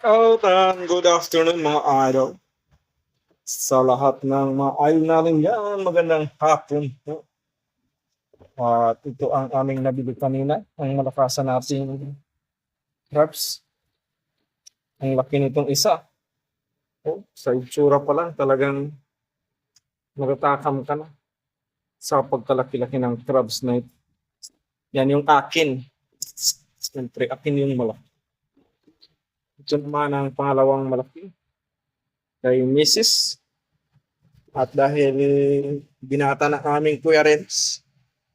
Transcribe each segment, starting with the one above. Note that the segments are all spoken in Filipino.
Out and good afternoon mga idol. Sa lahat ng mga idol natin yan, magandang hapon po. At ito ang aming nabili kanina, ang malakasan nating crabs. Ang laki nitong isa. Sa itsura pa lang, talagang nagatakam ka na sa pagkalaki-laki ng crabs na ito. Yan yung akin. Siyempre, akin yung malaki. Ito naman ang pangalawang malaki kay Mrs. At dahil binata na aming Kuya Renz,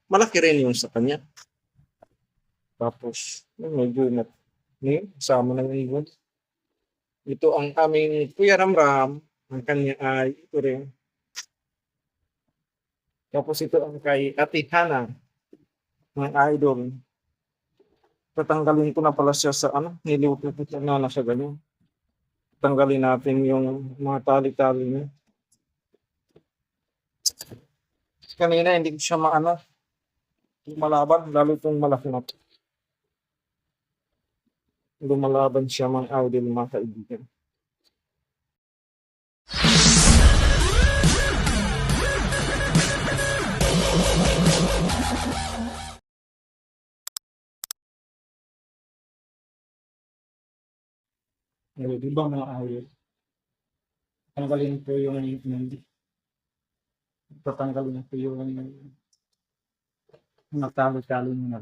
malaki rin yung sa kanya. Tapos, medyo na, kasama na yung ito ang aming Kuya Ramram, ang kanya ay ito rin. Tapos ito ang kay Ate Hana, ng idol. Tatanggalin ko na pala siya sa niliwag ko na siya ganyan. Tanggalin natin yung mga tali-tali niya. Kanina hindi ko siya lumalaban, lalo itong malaki na ito. Lumalaban siya mga idol, mga kaibigan. Di ba mga idol? Tanggalin ko yung tatanggalin ko yung natalo-talo nyo.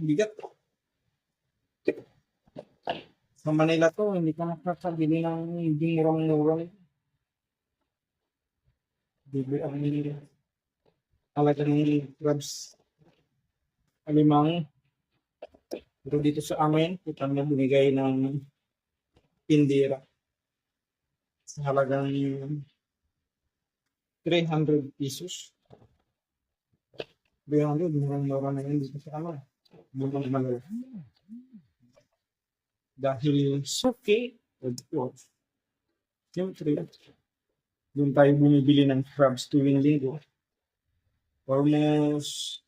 Bigat. Sa Manila to, hindi ka nakakabili ng hindi murang-murang. Bibili ang talaga ng crabs. Alimang. Pero dito sa amin, kita na binigay ng pindira. Sa halagang 300 pesos. 300, murang-murang na yun dito sa amin. Murang-murang. Dahil suki, siyempre, doon tayo bumibili ng crabs tuwing linggo. Almost,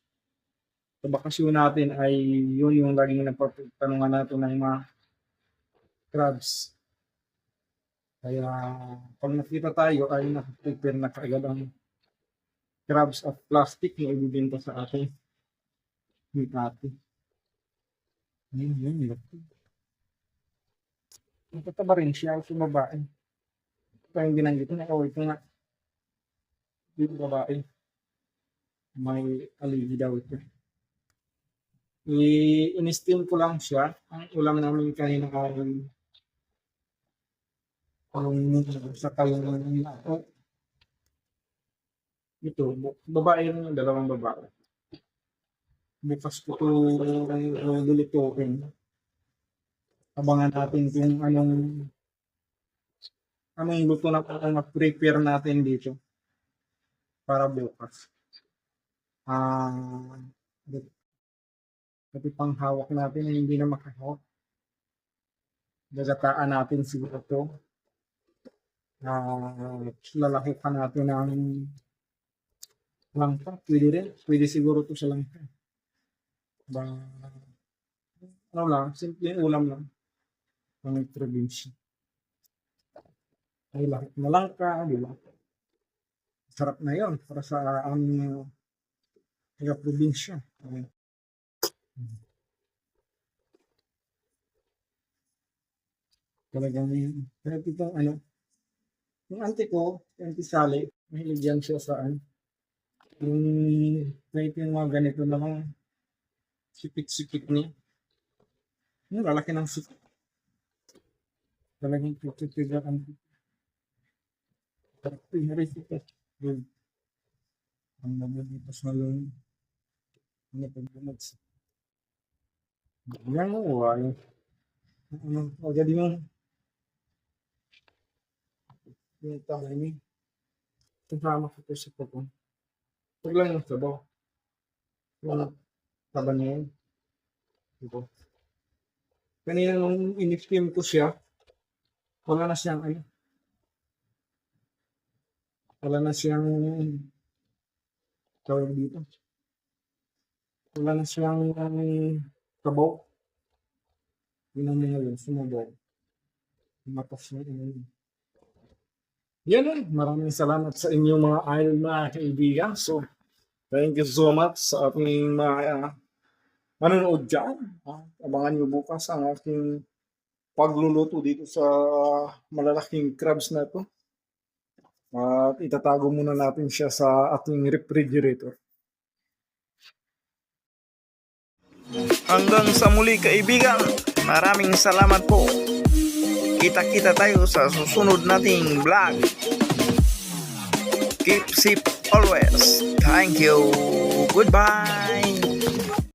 sa bakasyon natin ay yun yung laging nagpatanungan natin ng mga crabs. Kaya, pag nakita tayo ay nakaprepare na kaagad ang crabs at plastic na ibibenta sa atin. Yung ate. Yun. Nakataba rin siya sa babae. Ito yung binanggit na ito nga. Yung babae. May aligi daw ito. I-in-steam ko lang siya. Ang ulam namin kanina ay sa kalungan ako. Ito, babae yung dalawang babae. Bukas ko ito lulutuin. Abangan natin kung anong luto na prepare natin dito para bukas. Pati pang hawak natin ay hindi na makahawak. Gagataan natin siguro ito. Lalakihan natin ng langka. Pwede rin. Pwede siguro ito sa langka. Simple ulam lang. Ang probinsya. Ay lahit na langka, di ba? Sarap na yun para sa aming probinsya. Talagang kahit itong yung auntie ko, auntie Sally, mahilig yan siya saan. Kahit yung mga ganito namang sipit-sipit niya. Yung lalaki ng sipit. Talagang tututigan ang pinarisipat. Ang nabalipas na lang pagbumags. Yan mo, agad yung tangay niya. Kasama ko ito sa pagkong. Huwag lang yung sabaw. Yung taba niya yun. Ito. Kanina nung in-steam ko siya, wala na siyang tawag dito. Wala na siyang kabaw. Yun ang mga yun, sumabog. Matas na yun. Yan lang. Maraming salamat sa inyong mga idol mga kaibigan. So, thank you so much sa ating mga manonood dyan. Abangan nyo bukas ang aking pagluluto dito sa malalaking crabs na ito. At itatago muna natin siya sa ating refrigerator. Hanggang sa muli kaibigan, maraming salamat po. Kita-kita tayo sa susunod nating vlog. Keep safe always. Thank you. Goodbye.